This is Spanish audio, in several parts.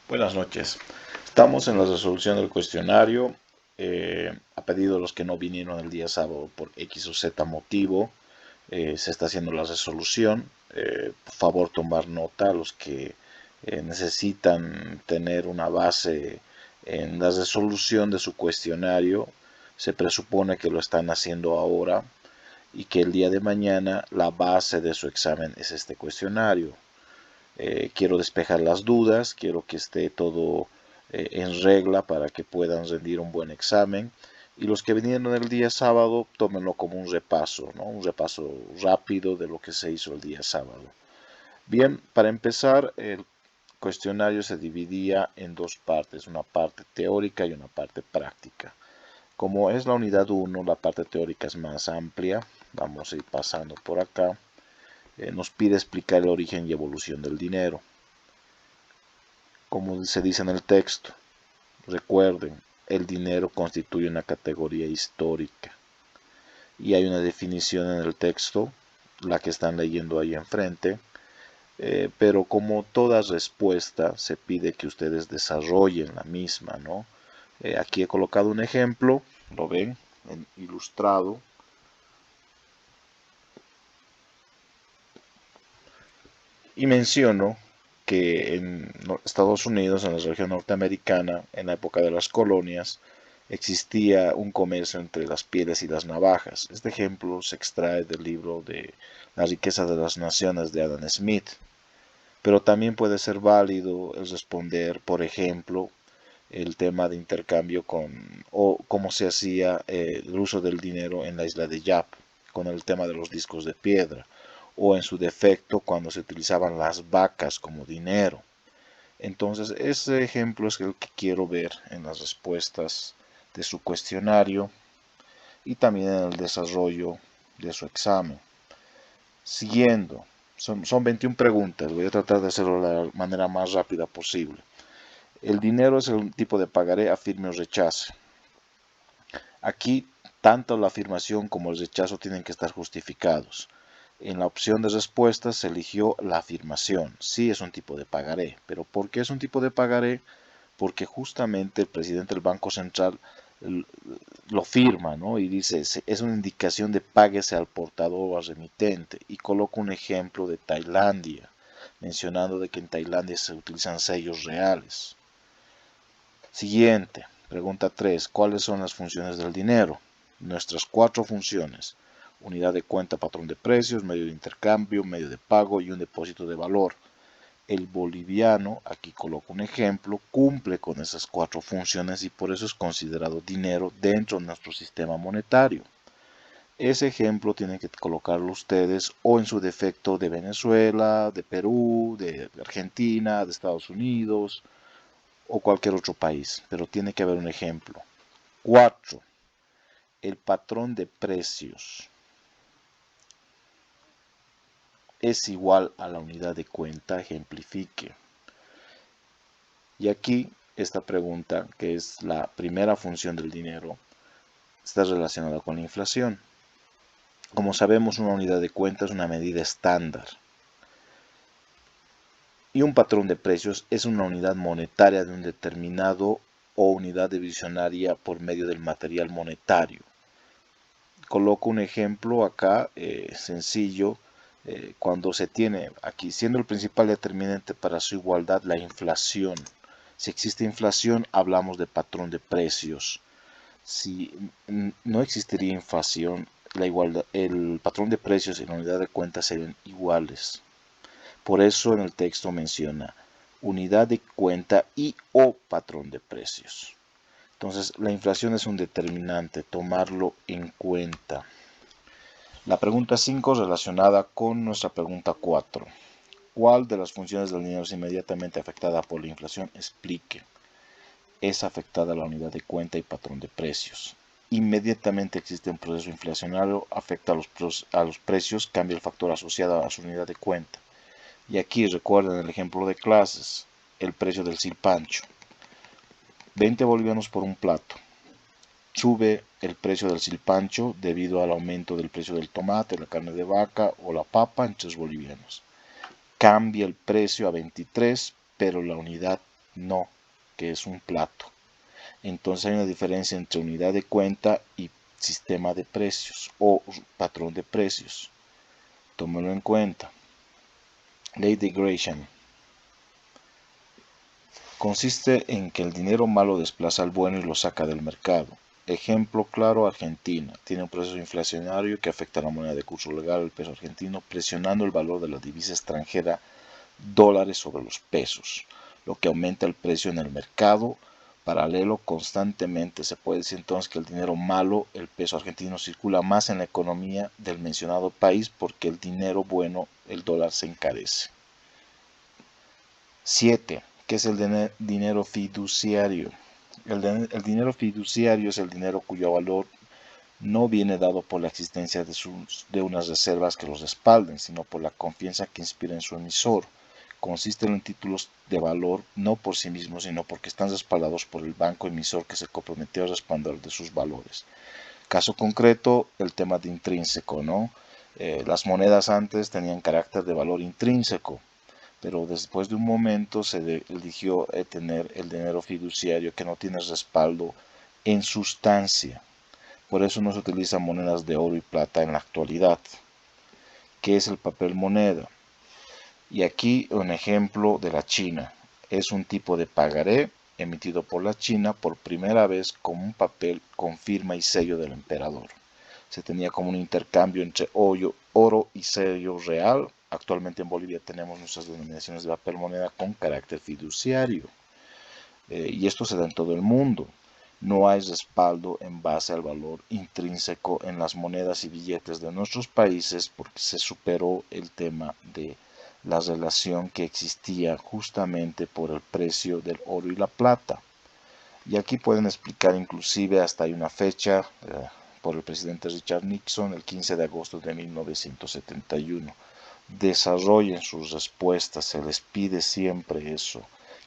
Buenas noches. Estamos en la resolución del cuestionario. A pedido de los que no vinieron el día sábado por X o Z motivo, se está haciendo la resolución. Por favor, tomar nota. Los que necesitan tener una base en la resolución de su cuestionario, se presupone que lo están haciendo ahora y que el día de mañana la base de su examen es este cuestionario. Quiero despejar las dudas, quiero que esté todo en regla para que puedan rendir un buen examen. Y los que vinieron el día sábado, tómenlo como un repaso, ¿no? Un repaso rápido de lo que se hizo el día sábado. Bien, para empezar, el cuestionario se dividía en dos partes, una parte teórica y una parte práctica. Como es la unidad 1, la parte teórica es más amplia. Vamos a ir pasando por acá. Nos pide explicar el origen y evolución del dinero. Como se dice en el texto, recuerden, el dinero constituye una categoría histórica. Y hay una definición en el texto, la que están leyendo ahí enfrente, pero como toda respuesta se pide que ustedes desarrollen la misma, ¿no? Aquí he colocado un ejemplo, lo ven, ilustrado. Y menciono que en Estados Unidos, en la región norteamericana, en la época de las colonias, existía un comercio entre las pieles y las navajas. Este ejemplo se extrae del libro de La riqueza de las naciones de Adam Smith. Pero también puede ser válido el responder, por ejemplo, el tema de intercambio o cómo se hacía el uso del dinero en la isla de Yap, con el tema de los discos de piedra, o en su defecto cuando se utilizaban las vacas como dinero. Entonces, ese ejemplo es el que quiero ver en las respuestas de su cuestionario y también en el desarrollo de su examen. Siguiendo, son 21 preguntas, voy a tratar de hacerlo de la manera más rápida posible. El dinero es el tipo de pagaré, afirme o rechace. Aquí, tanto la afirmación como el rechazo tienen que estar justificados. En la opción de respuestas se eligió la afirmación. Sí es un tipo de pagaré. ¿Pero por qué es un tipo de pagaré? Porque justamente el presidente del Banco Central lo firma, ¿no? Y dice, es una indicación de páguese al portador o al remitente. Y coloca un ejemplo de Tailandia, mencionando de que en Tailandia se utilizan sellos reales. Siguiente, pregunta 3. ¿Cuáles son las funciones del dinero? Nuestras 4 funciones. Unidad de cuenta, patrón de precios, medio de intercambio, medio de pago y un depósito de valor. El boliviano, aquí coloco un ejemplo, cumple con esas 4 funciones y por eso es considerado dinero dentro de nuestro sistema monetario. Ese ejemplo tienen que colocarlo ustedes o en su defecto de Venezuela, de Perú, de Argentina, de Estados Unidos o cualquier otro país, pero tiene que haber un ejemplo. 4. El patrón de precios es igual a la unidad de cuenta, ejemplifique. Y aquí esta pregunta, que es la primera función del dinero, está relacionada con la inflación. Como sabemos, una unidad de cuenta es una medida estándar. Y un patrón de precios es una unidad monetaria de un determinado o unidad divisionaria por medio del material monetario. Coloco un ejemplo acá sencillo. Cuando se tiene aquí, siendo el principal determinante para su igualdad la inflación. Si existe inflación, hablamos de patrón de precios. Si no existiría inflación, el patrón de precios y la unidad de cuenta serían iguales. Por eso en el texto menciona unidad de cuenta y o patrón de precios. Entonces, la inflación es un determinante, tomarlo en cuenta. La pregunta 5 relacionada con nuestra pregunta 4. ¿Cuál de las funciones del dinero es inmediatamente afectada por la inflación? Explique. Es afectada la unidad de cuenta y patrón de precios. Inmediatamente existe un proceso inflacionario, afecta a los precios, cambia el factor asociado a su unidad de cuenta. Y aquí recuerden el ejemplo de clases, el precio del silpancho. 20 bolivianos por un plato. Sube el precio del silpancho debido al aumento del precio del tomate, la carne de vaca o la papa en 3 bolivianos. Cambia el precio a 23, pero la unidad no, que es un plato. Entonces hay una diferencia entre unidad de cuenta y sistema de precios o patrón de precios. Tómelo en cuenta. Ley de Gresham. Consiste en que el dinero malo desplaza al bueno y lo saca del mercado. Ejemplo claro, Argentina. Tiene un proceso inflacionario que afecta a la moneda de curso legal, el peso argentino, presionando el valor de la divisa extranjera dólares sobre los pesos, lo que aumenta el precio en el mercado paralelo constantemente. Se puede decir entonces que el dinero malo, el peso argentino, circula más en la economía del mencionado país porque el dinero bueno, el dólar, se encarece. 7. ¿Qué es el dinero fiduciario? El dinero fiduciario es el dinero cuyo valor no viene dado por la existencia de unas reservas que los respalden, sino por la confianza que inspira en su emisor. Consisten en títulos de valor no por sí mismos, sino porque están respaldados por el banco emisor que se comprometió a respaldar de sus valores. Caso concreto, el tema de intrínseco, ¿no? Las monedas antes tenían carácter de valor intrínseco, pero después de un momento se eligió tener el dinero fiduciario que no tiene respaldo en sustancia. Por eso no se utilizan monedas de oro y plata en la actualidad. ¿Qué es el papel moneda? Y aquí un ejemplo de la China. Es un tipo de pagaré emitido por la China por primera vez como un papel con firma y sello del emperador. Se tenía como un intercambio entre oro y sello real. Actualmente en Bolivia tenemos nuestras denominaciones de papel moneda con carácter fiduciario. Y esto se da en todo el mundo. No hay respaldo en base al valor intrínseco en las monedas y billetes de nuestros países porque se superó el tema de la relación que existía justamente por el precio del oro y la plata. Y aquí pueden explicar inclusive hasta hay una fecha por el presidente Richard Nixon, el 15 de agosto de 1971. Desarrollen sus respuestas, se les pide siempre eso.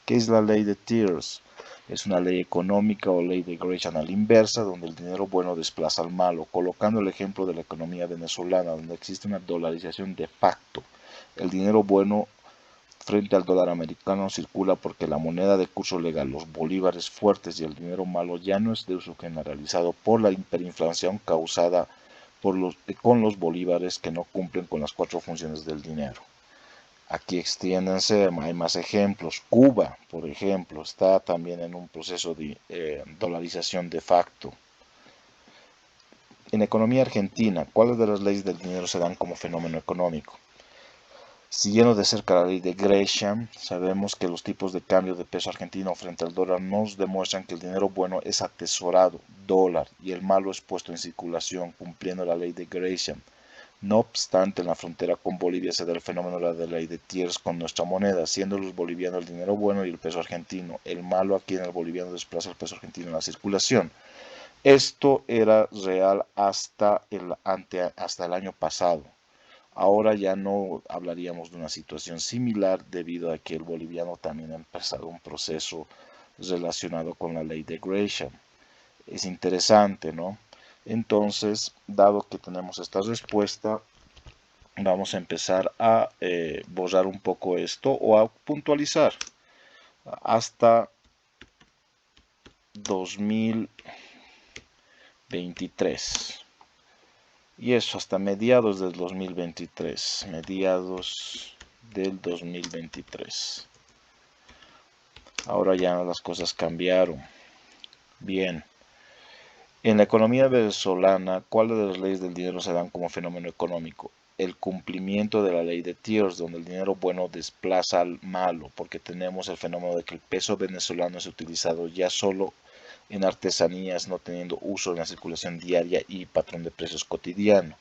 ¿Qué es la ley de Thiers? Es una ley económica o ley de Gresham a la inversa, donde el dinero bueno desplaza al malo, colocando el ejemplo de la economía venezolana, donde existe una dolarización de facto. El dinero bueno frente al dólar americano circula porque la moneda de curso legal, los bolívares fuertes y el dinero malo ya no es de uso generalizado por la hiperinflación causada con los bolívares que no cumplen con las 4 funciones del dinero. Aquí extiéndanse, hay más ejemplos. Cuba, por ejemplo, está también en un proceso de dolarización de facto. En economía argentina, ¿cuáles de las leyes del dinero se dan como fenómeno económico? Siguiendo de cerca la ley de Gresham, sabemos que los tipos de cambio de peso argentino frente al dólar nos demuestran que el dinero bueno es atesorado, dólar, y el malo es puesto en circulación, cumpliendo la ley de Gresham. No obstante, en la frontera con Bolivia se da el fenómeno de la ley de Thiers con nuestra moneda, siendo los bolivianos el dinero bueno y el peso argentino. El malo aquí en el boliviano desplaza el peso argentino en la circulación. Esto era real hasta el año pasado. Ahora ya no hablaríamos de una situación similar debido a que el boliviano también ha empezado un proceso relacionado con la ley de Gresham. Es interesante, ¿no? Entonces, dado que tenemos esta respuesta, vamos a empezar a borrar un poco esto o a puntualizar hasta 2023. Y eso hasta mediados del 2023. Mediados del 2023. Ahora ya las cosas cambiaron. Bien. En la economía venezolana, ¿cuáles de las leyes del dinero se dan como fenómeno económico? El cumplimiento de la ley de Thiers, donde el dinero bueno desplaza al malo, porque tenemos el fenómeno de que el peso venezolano es utilizado ya solo en artesanías, no teniendo uso en la circulación diaria y patrón de precios cotidiano.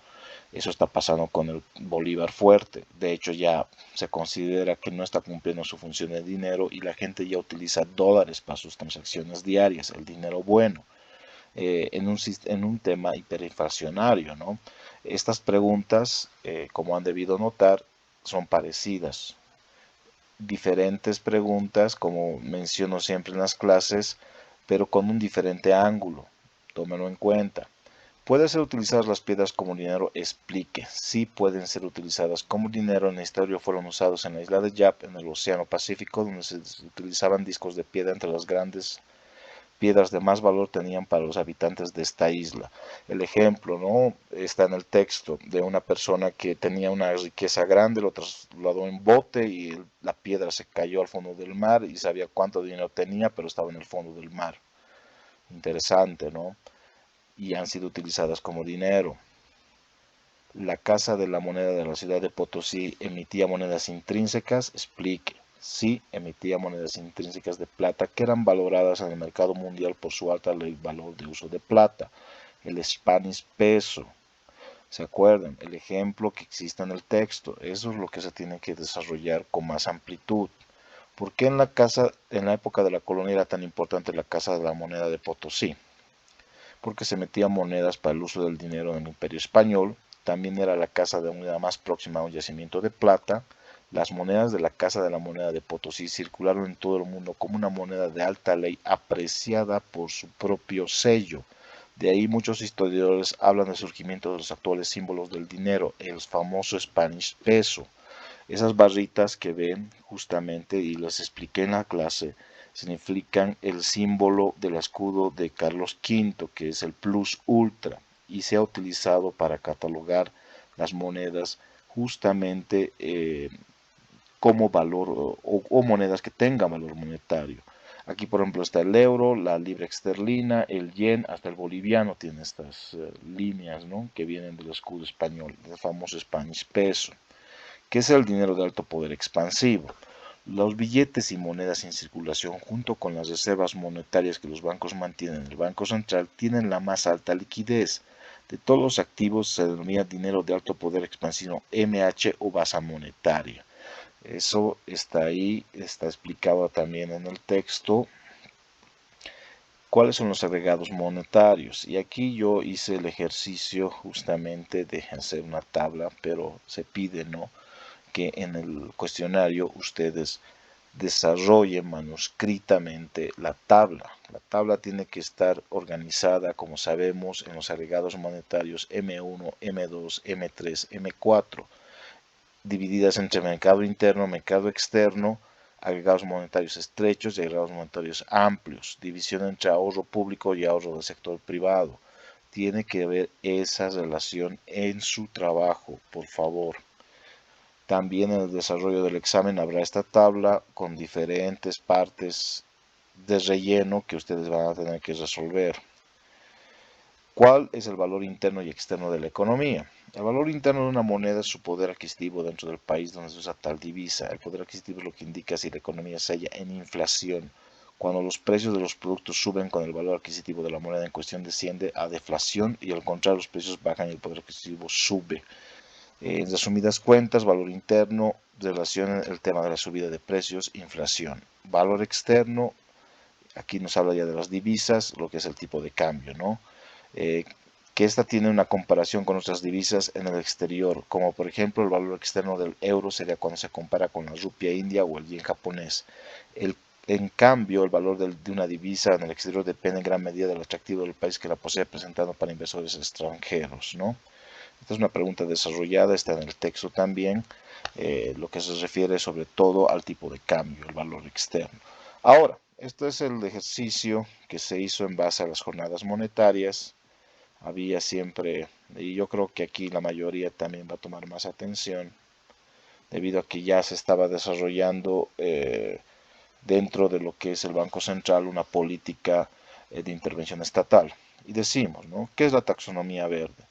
Eso está pasando con el bolívar fuerte. De hecho, ya se considera que no está cumpliendo su función de dinero y la gente ya utiliza dólares para sus transacciones diarias, el dinero bueno. En un tema hiperinflacionario, ¿no? Estas preguntas, como han debido notar, son parecidas. Diferentes preguntas, como menciono siempre en las clases, pero con un diferente ángulo. Tómenlo en cuenta. ¿Pueden ser utilizadas las piedras como dinero? Explique. Sí pueden ser utilizadas como dinero. En la historia fueron usados en la isla de Yap, en el Océano Pacífico, donde se utilizaban discos de piedra entre las grandes piedras de más valor tenían para los habitantes de esta isla. El ejemplo, ¿no? Está en el texto de una persona que tenía una riqueza grande, lo trasladó en bote y la piedra se cayó al fondo del mar y sabía cuánto dinero tenía, pero estaba en el fondo del mar. Interesante, ¿no? Y han sido utilizadas como dinero. La Casa de la Moneda de la ciudad de Potosí emitía monedas intrínsecas. Explique. Sí, emitía monedas intrínsecas de plata que eran valoradas en el mercado mundial por su alto valor de uso de plata. El Spanish peso. ¿Se acuerdan? El ejemplo que existe en el texto. Eso es lo que se tiene que desarrollar con más amplitud. ¿Por qué en la época de la colonia era tan importante la Casa de la Moneda de Potosí? Porque se metían monedas para el uso del dinero en el Imperio Español. También era la casa de moneda más próxima a un yacimiento de plata. Las monedas de la Casa de la Moneda de Potosí circularon en todo el mundo como una moneda de alta ley apreciada por su propio sello. De ahí muchos historiadores hablan del surgimiento de los actuales símbolos del dinero, el famoso Spanish peso. Esas barritas que ven justamente, y les expliqué en la clase, significan el símbolo del escudo de Carlos V, que es el plus ultra, y se ha utilizado para catalogar las monedas justamente como valor o monedas que tengan valor monetario. Aquí, por ejemplo, está el euro, la libra esterlina, el yen, hasta el boliviano tiene estas líneas, ¿no?, que vienen del escudo español, del famoso Spanish peso. ¿Qué es el dinero de alto poder expansivo? Los billetes y monedas en circulación, junto con las reservas monetarias que los bancos mantienen en el Banco Central, tienen la más alta liquidez. De todos los activos se denomina dinero de alto poder expansivo MH o base monetaria. Eso está ahí, está explicado también en el texto. ¿Cuáles son los agregados monetarios? Y aquí yo hice el ejercicio justamente de hacer una tabla, pero se pide, ¿no?, que en el cuestionario ustedes desarrollen manuscritamente la tabla. La tabla tiene que estar organizada, como sabemos, en los agregados monetarios M1, M2, M3, M4, divididas entre mercado interno, mercado externo, agregados monetarios estrechos y agregados monetarios amplios, división entre ahorro público y ahorro del sector privado. Tiene que haber esa relación en su trabajo, por favor. También en el desarrollo del examen habrá esta tabla con diferentes partes de relleno que ustedes van a tener que resolver. ¿Cuál es el valor interno y externo de la economía? El valor interno de una moneda es su poder adquisitivo dentro del país donde se usa tal divisa. El poder adquisitivo es lo que indica si la economía se halla en inflación. Cuando los precios de los productos suben con el valor adquisitivo de la moneda en cuestión desciende a deflación y al contrario los precios bajan y el poder adquisitivo sube. En resumidas cuentas, valor interno relaciona el tema de la subida de precios, inflación. Valor externo, aquí nos habla ya de las divisas, lo que es el tipo de cambio, ¿no? Que esta tiene una comparación con otras divisas en el exterior, como por ejemplo el valor externo del euro sería cuando se compara con la rupia india o el yen japonés. En cambio, el valor de una divisa en el exterior depende en gran medida del atractivo del país que la posee, presentando para inversores extranjeros, ¿no? Esta es una pregunta desarrollada, está en el texto también, lo que se refiere sobre todo al tipo de cambio, el valor externo. Ahora, este es el ejercicio que se hizo en base a las jornadas monetarias. Había siempre, y yo creo que aquí la mayoría también va a tomar más atención, debido a que ya se estaba desarrollando dentro de lo que es el Banco Central una política de intervención estatal. Y decimos, ¿no?, ¿qué es la taxonomía verde?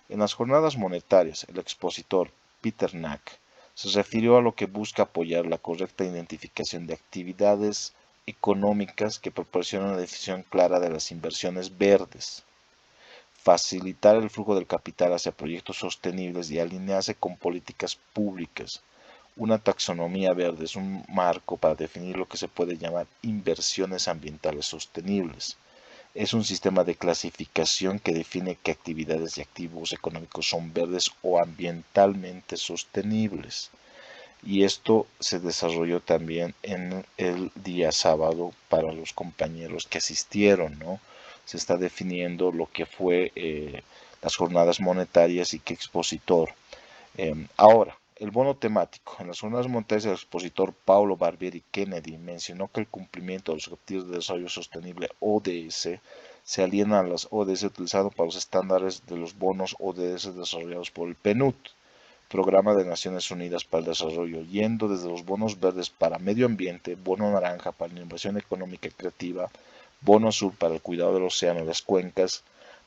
En las jornadas monetarias, el expositor Peter Knack se refirió a lo que busca apoyar la correcta identificación de actividades económicas que proporcionan una definición clara de las inversiones verdes, facilitar el flujo del capital hacia proyectos sostenibles y alinearse con políticas públicas. Una taxonomía verde es un marco para definir lo que se puede llamar inversiones ambientales sostenibles. Es un sistema de clasificación que define qué actividades y activos económicos son verdes o ambientalmente sostenibles. Y esto se desarrolló también en el día sábado para los compañeros que asistieron, ¿no? Se está definiendo lo que fue las jornadas monetarias y qué expositor. Ahora, el bono temático. En las jornadas monetarias, el expositor Paulo Barbieri Kennedy mencionó que el cumplimiento de los Objetivos de Desarrollo Sostenible ODS se aliena a las ODS utilizando para los estándares de los bonos ODS desarrollados por el PNUD, Programa de Naciones Unidas para el Desarrollo, yendo desde los bonos verdes para medio ambiente, bono naranja para la innovación económica y creativa, bono azul para el cuidado del océano y las cuencas,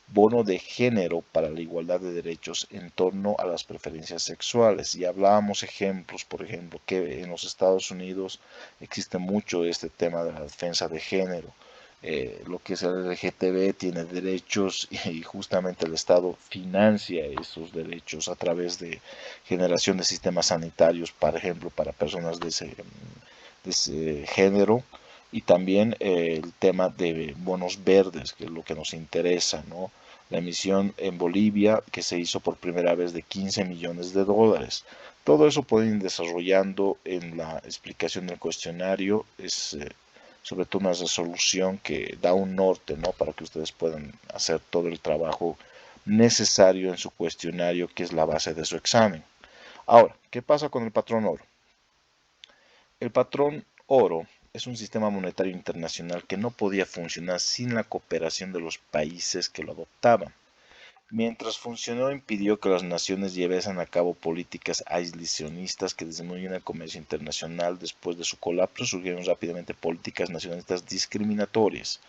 bono de género para la igualdad de derechos en torno a las preferencias sexuales. Y hablábamos ejemplos, por ejemplo, que en los Estados Unidos existe mucho este tema de la defensa de género. Lo que es el LGTB tiene derechos y justamente el Estado financia esos derechos a través de generación de sistemas sanitarios, por ejemplo, para personas de ese género, y también el tema de bonos verdes, que es lo que nos interesa, ¿no? La emisión en Bolivia, que se hizo por primera vez de 15 millones de dólares. Todo eso pueden ir desarrollando en la explicación del cuestionario. Es sobre todo una resolución que da un norte, ¿no? Para que ustedes puedan hacer todo el trabajo necesario en su cuestionario, que es la base de su examen. Ahora, ¿qué pasa con el patrón oro? El patrón oro es un sistema monetario internacional que no podía funcionar sin la cooperación de los países que lo adoptaban. Mientras funcionó, impidió que las naciones llevasen a cabo políticas aislacionistas que disminuyen el comercio internacional. Después de su colapso, surgieron rápidamente políticas nacionalistas discriminatorias,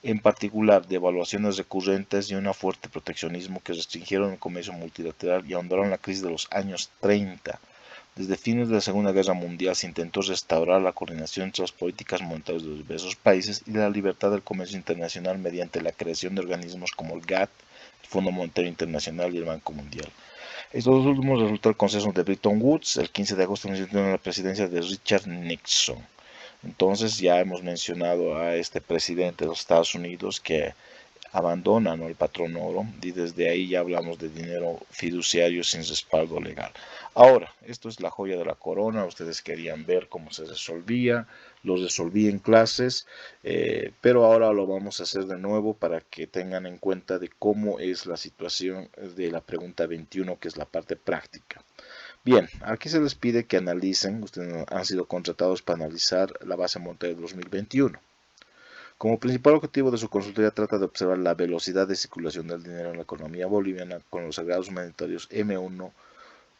en particular devaluaciones recurrentes y un fuerte proteccionismo que restringieron el comercio multilateral y ahondaron la crisis de los años 30. Desde fines de la Segunda Guerra Mundial se intentó restaurar la coordinación entre las políticas monetarias de los diversos países y la libertad del comercio internacional mediante la creación de organismos como el GATT, el Fondo Monetario Internacional y el Banco Mundial. Estos dos últimos resultó el consenso de Bretton Woods el 15 de agosto de 1971 en la presidencia de Richard Nixon. Entonces ya hemos mencionado a este presidente de los Estados Unidos que abandona, ¿no?, el patrón oro, y desde ahí ya hablamos de dinero fiduciario sin respaldo legal. Ahora, esto es la joya de la corona. Ustedes querían ver cómo se resolvía, lo resolví en clases, pero ahora lo vamos a hacer de nuevo para que tengan en cuenta de cómo es la situación de la pregunta 21, que es la parte práctica. Bien, aquí se les pide que analicen. Ustedes han sido contratados para analizar la base monetaria de 2021. Como principal objetivo de su consultoría trata de observar la velocidad de circulación del dinero en la economía boliviana con los agregados monetarios M1.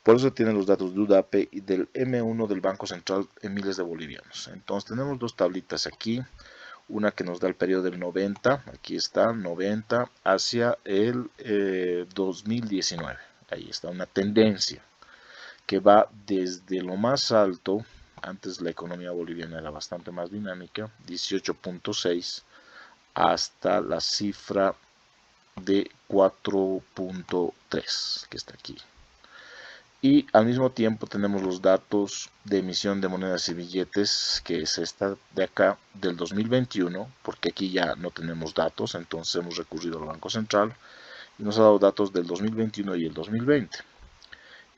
Por eso tienen los datos de UDAPE y del M1 del Banco Central en miles de bolivianos. Entonces tenemos dos tablitas aquí. Una que nos da el periodo del 90, aquí está, 90 hacia el 2019. Ahí está una tendencia que va desde lo más alto. Antes la economía boliviana era bastante más dinámica, 18.6, hasta la cifra de 4.3, que está aquí. Y al mismo tiempo tenemos los datos de emisión de monedas y billetes, que es esta de acá, del 2021, porque aquí ya no tenemos datos, entonces hemos recurrido al Banco Central y nos ha dado datos del 2021 y el 2020.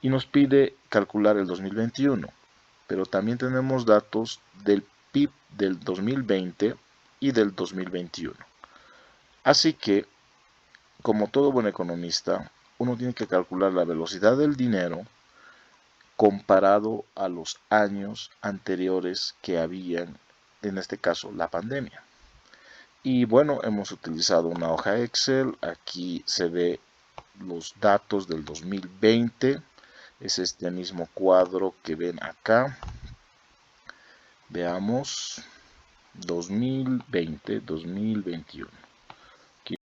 Y nos pide calcular el 2021, pero también tenemos datos del PIB del 2020 y del 2021. Así que, como todo buen economista, uno tiene que calcular la velocidad del dinero comparado a los años anteriores que habían, en este caso, la pandemia. Y bueno, hemos utilizado una hoja Excel. Aquí se ve los datos del 2020. Es este mismo cuadro que ven acá. Veamos 2020, 2021.